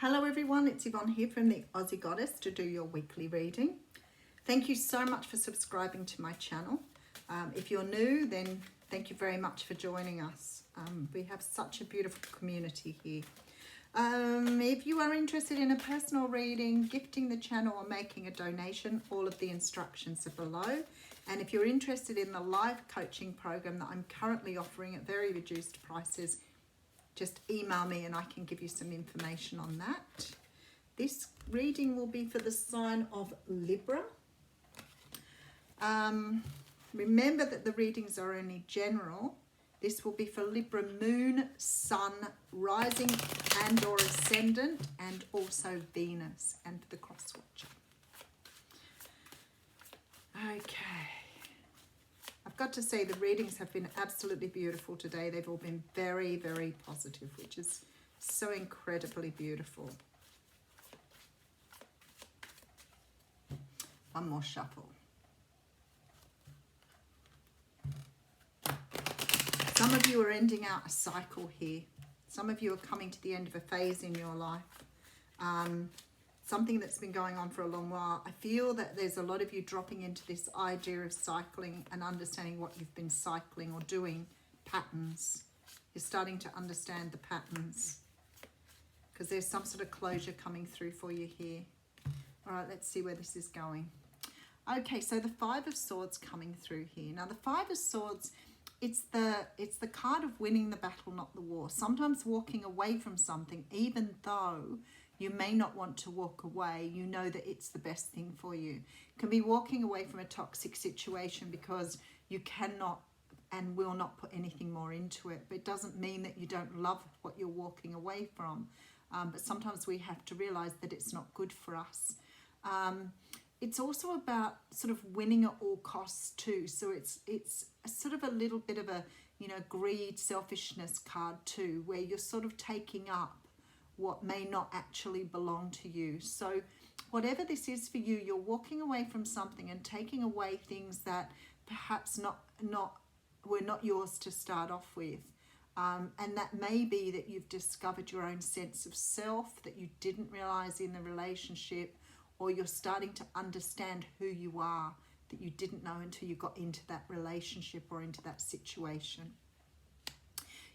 Hello everyone, it's Yvonne here from the Aussie Goddess to do your weekly reading. Thank you so much for subscribing to my channel. If you're new, then thank you very much for joining us. We have such a beautiful community here. If you are interested in a personal reading, gifting the channel or making a donation, all of the instructions are below. And if you're interested in the live coaching program that I'm currently offering at very reduced prices, just email me and I can give you some information on that. This reading will be for the sign of Libra. Remember that the readings are only general. This will be for Libra moon, sun, rising and or ascendant, and also Venus, and for the cross watcher. Okay. I've got to say the readings have been absolutely beautiful today. They've all been very, very positive, which is so incredibly beautiful. One more shuffle. Some of you are ending out a cycle here. Some of you are coming to the end of a phase in your life. Something that's been going on for a long while. I feel that there's a lot of you dropping into this idea of cycling and understanding what you've been cycling or doing, patterns. You're starting to understand the patterns because there's some sort of closure coming through for you here. All right, let's see where this is going. Okay, so the Five of Swords coming through here. Now the Five of Swords, it's the card of winning the battle, not the war. Sometimes walking away from something, even though you may not want to walk away, you know that it's the best thing for you. It can be walking away from a toxic situation because you cannot and will not put anything more into it. But it doesn't mean that you don't love what you're walking away from. But sometimes we have to realize that it's not good for us. It's also about sort of winning at all costs too. So it's sort of a little bit of a, greed, selfishness card too, where you're sort of taking up what may not actually belong to you. So whatever this is for you, you're walking away from something and taking away things that perhaps were not yours to start off with. And that may be that you've discovered your own sense of self that you didn't realize in the relationship, or you're starting to understand who you are that you didn't know until you got into that relationship or into that situation.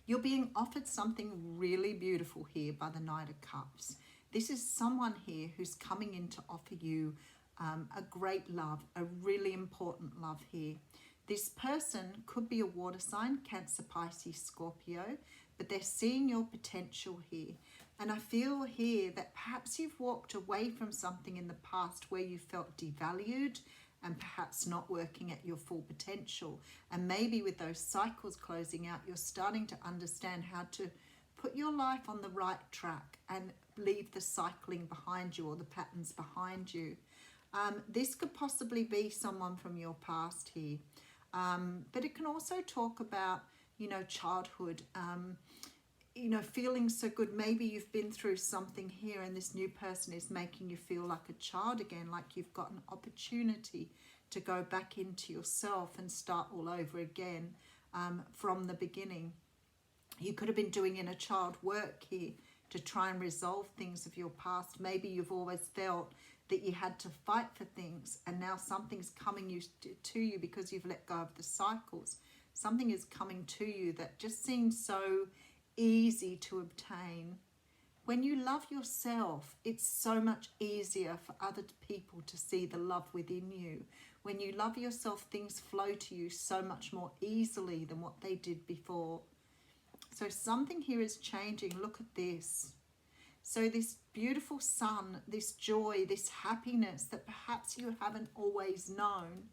You're being offered something really beautiful here by the Knight of Cups. This is someone here who's coming in to offer you a great love, a really important love here. This person could be a water sign, Cancer, Pisces, Scorpio, but they're seeing your potential here. And I feel here that perhaps you've walked away from something in the past where you felt devalued and perhaps not working at your full potential. And maybe with those cycles closing out, you're starting to understand how to put your life on the right track and leave the cycling behind you or the patterns behind you. This could possibly be someone from your past here. But it can also talk about, childhood, feeling so good. Maybe you've been through something here and this new person is making you feel like a child again, like you've got an opportunity to go back into yourself and start all over again from the beginning. You could have been doing inner child work here to try and resolve things of your past. Maybe you've always felt that you had to fight for things, and now something's coming to you because you've let go of the cycles. Something is coming to you that just seems so easy to obtain. When you love yourself, it's so much easier for other people to see the love within you. When you love yourself, things flow to you so much more easily than what they did before. So something here is changing. Look at this. So this beautiful sun, this joy, this happiness that perhaps you haven't always known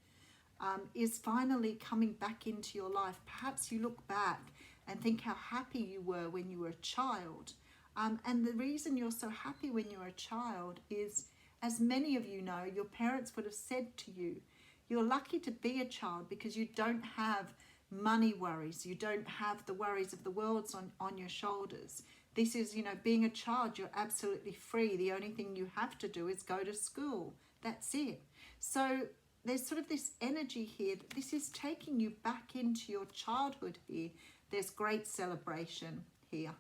is finally coming back into your life. Perhaps you look back and think how happy you were when you were a child. And the reason you're so happy when you were a child is, as many of you know, your parents would have said to you, you're lucky to be a child because you don't have money worries. You don't have the worries of the world on your shoulders. This is, being a child, you're absolutely free. The only thing you have to do is go to school. That's it. So there's sort of this energy here that this is taking you back into your childhood here. There's great celebration here,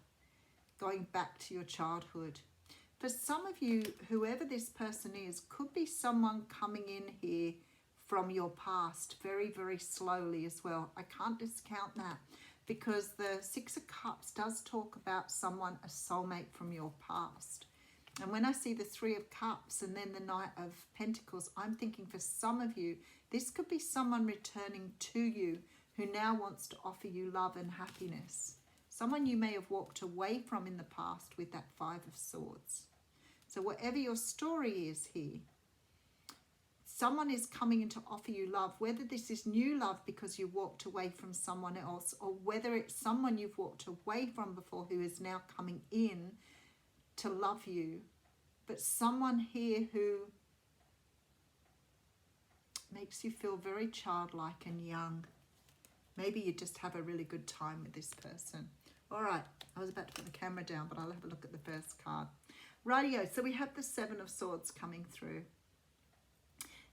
going back to your childhood. For some of you, whoever this person is, could be someone coming in here from your past very, very slowly as well. I can't discount that because the Six of Cups does talk about someone, a soulmate from your past. And when I see the Three of Cups and then the Knight of Pentacles, I'm thinking for some of you, this could be someone returning to you who now wants to offer you love and happiness. Someone you may have walked away from in the past with that Five of Swords. So whatever your story is here, someone is coming in to offer you love, whether this is new love because you walked away from someone else, or whether it's someone you've walked away from before who is now coming in to love you. But someone here who makes you feel very childlike and young. Maybe you just have a really good time with this person. All right, I was about to put the camera down, but I'll have a look at the first card. Rightio, so we have the Seven of Swords coming through.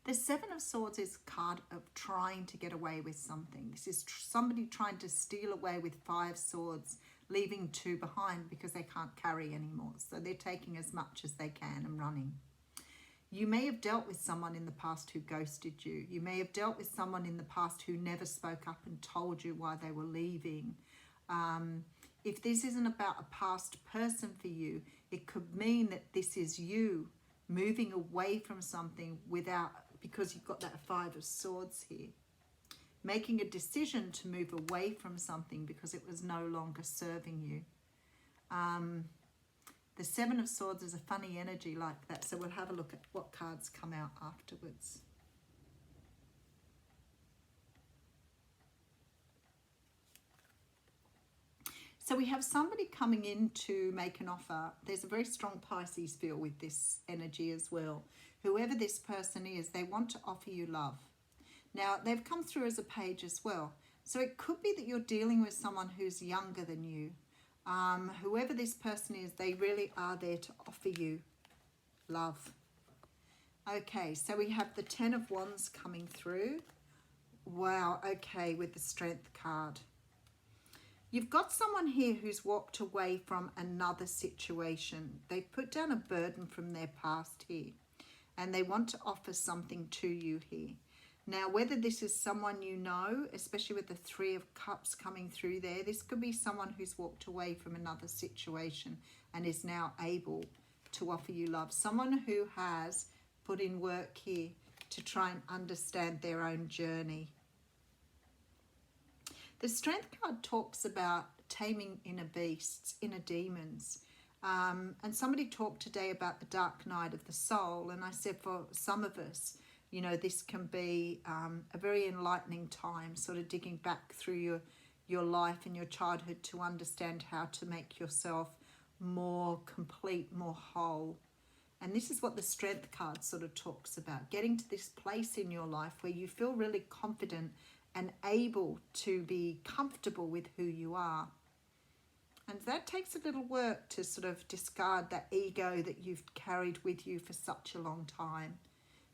The Seven of Swords is a card of trying to get away with something. This is somebody trying to steal away with Five Swords, leaving two behind because they can't carry anymore. So they're taking as much as they can and running. You may have dealt with someone in the past who ghosted you. You may have dealt with someone in the past who never spoke up and told you why they were leaving. If this isn't about a past person for you, it could mean that this is you moving away from something because you've got that Five of Swords here. Making a decision to move away from something because it was no longer serving you. The Seven of Swords is a funny energy like that, so we'll have a look at what cards come out afterwards. So we have somebody coming in to make an offer. There's a very strong Pisces feel with this energy as well. Whoever this person is, they want to offer you love. Now, they've come through as a page as well. So it could be that you're dealing with someone who's younger than you. Whoever this person is, they really are there to offer you love. Okay, so we have the Ten of Wands coming through. Wow, okay, with the Strength card. You've got someone here who's walked away from another situation. They've put down a burden from their past here, and they want to offer something to you here. Now, whether this is someone you know, especially with the Three of Cups coming through there, this could be someone who's walked away from another situation and is now able to offer you love. Someone who has put in work here to try and understand their own journey. The Strength card talks about taming inner beasts, inner demons. And somebody talked today about the dark night of the soul. And I said for some of us, you know, this can be a very enlightening time, sort of digging back through your life and your childhood to understand how to make yourself more complete, more whole. And this is what the Strength card sort of talks about, getting to this place in your life where you feel really confident and able to be comfortable with who you are. And that takes a little work to sort of discard that ego that you've carried with you for such a long time.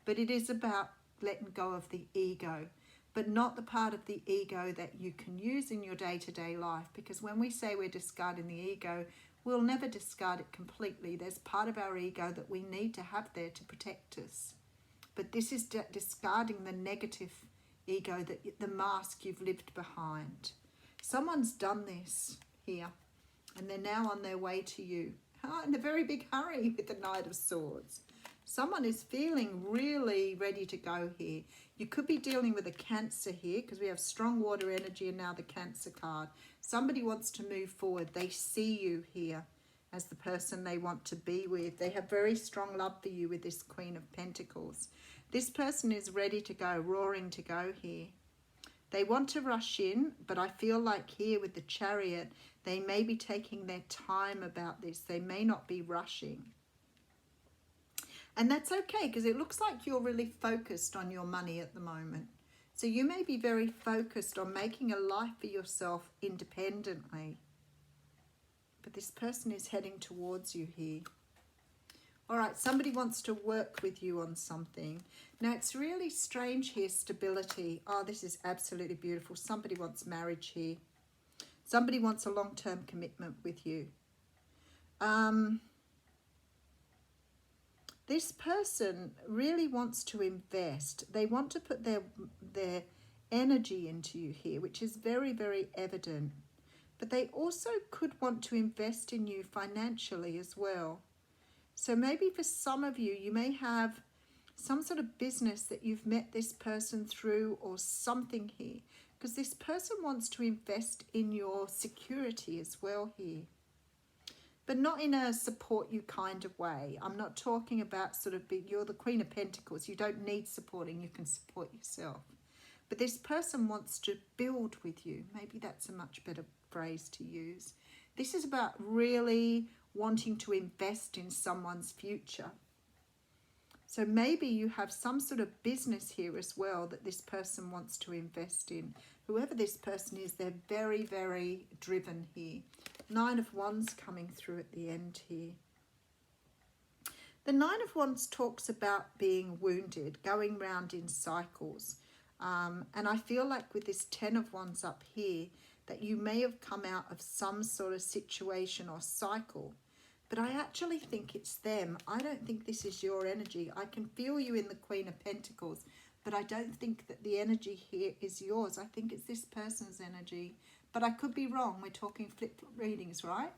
But it is about letting go of the ego, but not the part of the ego that you can use in your day-to-day life. Because when we say we're discarding the ego, we'll never discard it completely. There's part of our ego that we need to have there to protect us. But this is discarding the negative ego, that the mask you've lived behind. Someone's done this here, and they're now on their way to you in a very big hurry with the Knight of Swords. Someone is feeling really ready to go here. You could be dealing with a Cancer here because we have strong water energy and now the Cancer card. Somebody wants to move forward. They see you here as the person they want to be with. They have very strong love for you with this Queen of Pentacles. This person is ready to go, roaring to go here. They want to rush in, but I feel like here with the Chariot, they may be taking their time about this. They may not be rushing. And that's okay, because it looks like you're really focused on your money at the moment. So you may be very focused on making a life for yourself independently. But this person is heading towards you here. All right, somebody wants to work with you on something. Now, it's really strange here, stability. Oh, this is absolutely beautiful. Somebody wants marriage here. Somebody wants a long-term commitment with you. This person really wants to invest. They want to put their energy into you here, which is very, very evident. But they also could want to invest in you financially as well. So maybe for some of you, you may have some sort of business that you've met this person through or something here, because this person wants to invest in your security as well here. But not in a support you kind of way. I'm not talking about sort of you're the Queen of Pentacles. You don't need supporting. You can support yourself. But this person wants to build with you. Maybe that's a much better phrase to use. This is about really wanting to invest in someone's future. So maybe you have some sort of business here as well that this person wants to invest in. Whoever this person is, they're very, very driven here. 9 of Wands coming through at the end here. The 9 of Wands talks about being wounded, going round in cycles. And I feel like with this 10 of Wands up here, that you may have come out of some sort of situation or cycle. But I actually think it's them. I don't think this is your energy. I can feel you in the Queen of Pentacles, but I don't think that the energy here is yours. I think it's this person's energy. But I could be wrong. We're talking flip-flop readings, right?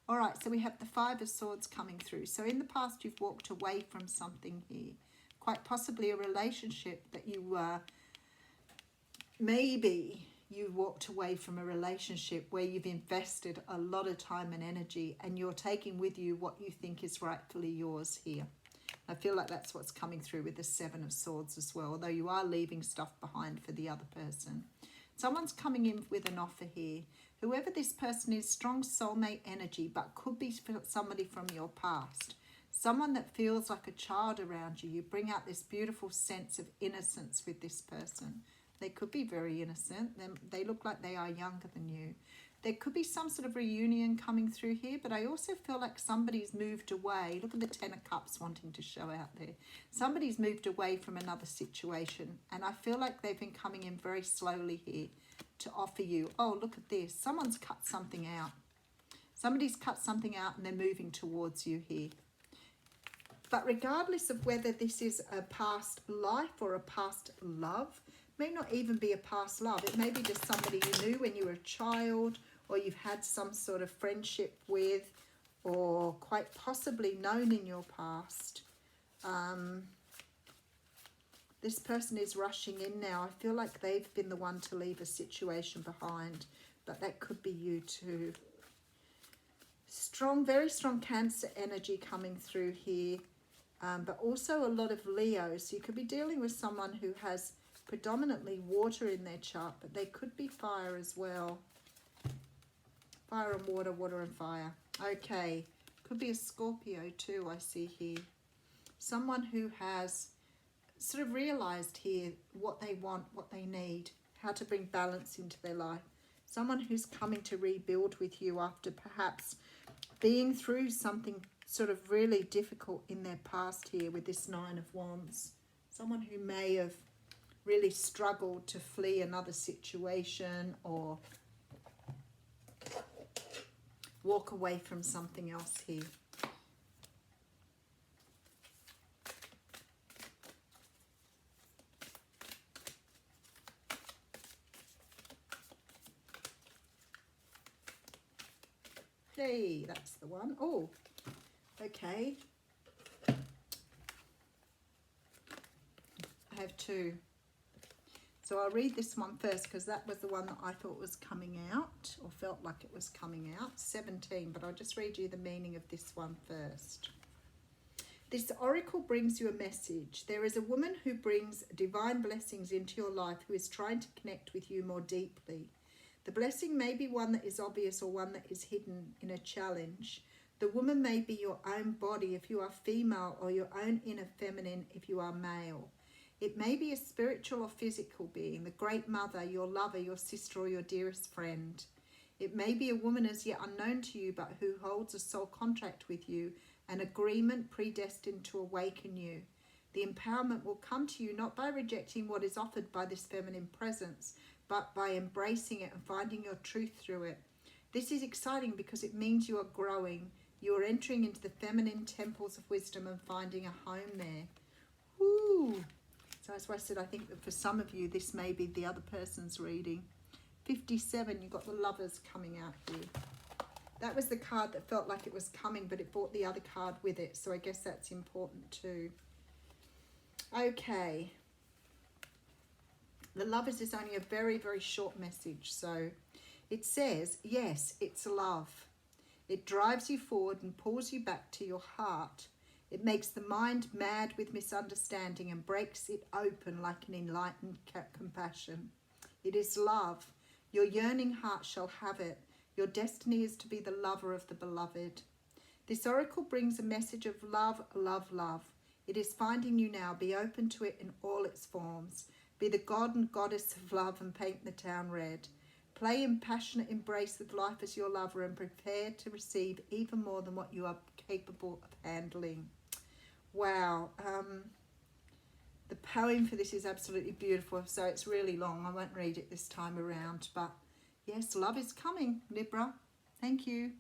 All right, so we have the 5 of Swords coming through. So in the past, you've walked away from something here. Quite possibly a relationship that you maybe you walked away from a relationship where you've invested a lot of time and energy and you're taking with you what you think is rightfully yours here. I feel like that's what's coming through with the 7 of Swords as well, although you are leaving stuff behind for the other person. Someone's coming in with an offer here. Whoever this person is, strong soulmate energy, but could be somebody from your past. Someone that feels like a child around you. You bring out this beautiful sense of innocence with this person. They could be very innocent. They look like they are younger than you. There could be some sort of reunion coming through here, but I also feel like somebody's moved away. Look at the 10 of Cups wanting to show out there. Somebody's moved away from another situation, and I feel like they've been coming in very slowly here to offer you. Oh, look at this. Someone's cut something out. Somebody's cut something out and they're moving towards you here. But regardless of whether this is a past life or a past love, may not even be a past love. It may be just somebody you knew when you were a child, or you've had some sort of friendship with, or quite possibly known in your past. This person is rushing in now. I feel like they've been the one to leave a situation behind, but that could be you too. Strong, very strong Cancer energy coming through here, but also a lot of Leo. So you could be dealing with someone who has predominantly water in their chart, but they could be fire as well. Fire and water, water and fire. Okay, could be a Scorpio too, I see here. Someone who has sort of realized here what they want, what they need, how to bring balance into their life. Someone who's coming to rebuild with you after perhaps being through something sort of really difficult in their past here with this 9 of Wands. Someone who may have really struggled to flee another situation or walk away from something else here. Hey, that's the one. Oh, okay. I have 2. So I'll read this one first because that was the one that I thought was coming out, or felt like it was coming out. 17, but I'll just read you the meaning of this one first. This oracle brings you a message. There is a woman who brings divine blessings into your life who is trying to connect with you more deeply. The blessing may be one that is obvious or one that is hidden in a challenge. The woman may be your own body if you are female, or your own inner feminine if you are male. It may be a spiritual or physical being, the great mother, your lover, your sister, or your dearest friend. It may be a woman as yet unknown to you, but who holds a soul contract with you, an agreement predestined to awaken you. The empowerment will come to you not by rejecting what is offered by this feminine presence, but by embracing it and finding your truth through it. This is exciting because it means you are growing. You are entering into the feminine temples of wisdom and finding a home there. Woo! So that's why I said I think that for some of you, this may be the other person's reading. 57, you've got the Lovers coming out here. That was the card that felt like it was coming, but it brought the other card with it. So I guess that's important too. Okay. The Lovers is only a very, very short message. So it says, yes, it's love. It drives you forward and pulls you back to your heart. It makes the mind mad with misunderstanding and breaks it open like an enlightened compassion. It is love. Your yearning heart shall have it. Your destiny is to be the lover of the beloved. This oracle brings a message of love, love, love. It is finding you now. Be open to it in all its forms. Be the god and goddess of love and paint the town red. Play in passionate embrace with life as your lover and prepare to receive even more than what you are capable of handling. Wow. The poem for this is absolutely beautiful, so it's really long. I won't read it this time around, but yes, love is coming, Libra. Thank you.